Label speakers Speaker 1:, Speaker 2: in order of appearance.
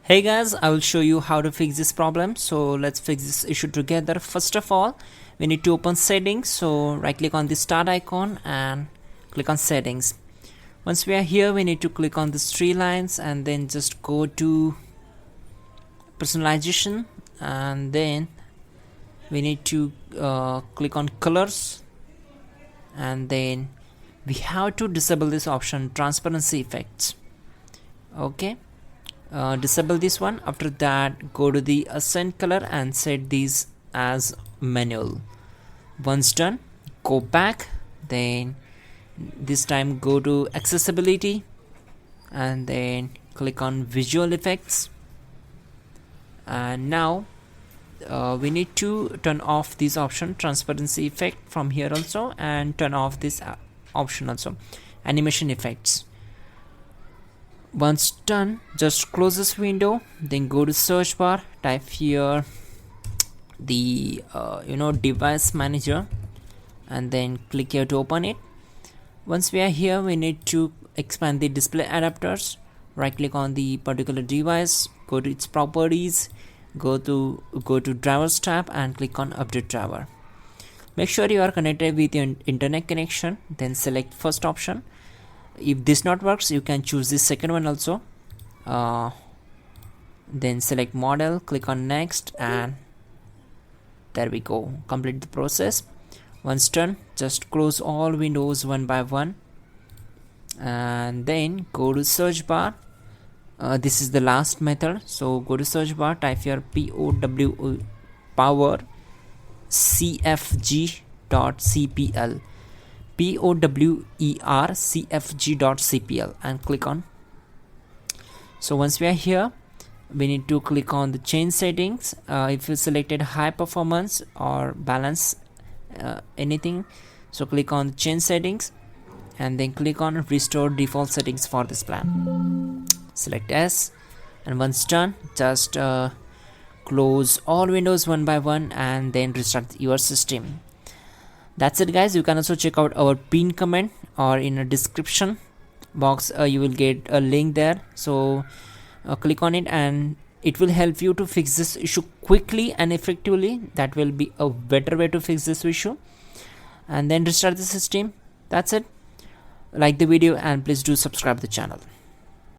Speaker 1: Hey guys, I will show you how to fix this problem. So let's fix this issue together. First of all, we need to open settings. So right click on the start icon and click on settings. Once we are here, we need to click on these three lines and then just go to personalization, and then we need to click on colors, and then we have to disable this option, transparency effects. Okay. Disable this one. After that, go to the accent color and set these as manual. Once done, go back, then this time go to accessibility and then click on visual effects, and now we need to turn off this option, transparency effect, from here also, and turn off this option also, animation effects. Once done, just close this window, then go to search bar, type here the device manager, and then click here to open it. Once we are here, we need to expand the display adapters. Right click on the particular device, go to its properties, go to drivers tab and click on update driver. Make sure you are connected with your internet connection, then select first option. If this not works, you can choose the second one also. Then select model, click on next, and there we go, complete the process. Once done, just close all windows one by one, and then go to search bar. This is the last method, so go to search bar, type here power cfg.cpl, powercfg.cpl, and click on. So once we are here, we need to click on the change settings. If you selected high performance or balance anything, so click on change settings and then click on restore default settings for this plan. Select S, and once done, just close all windows one by one and then restart your system. That's it guys. You can also check out our pinned comment, or in a description box you will get a link there, so click on it and it will help you to fix this issue quickly and effectively. That will be a better way to fix this issue, and then restart the system. That's it. Like the video and please do subscribe the channel.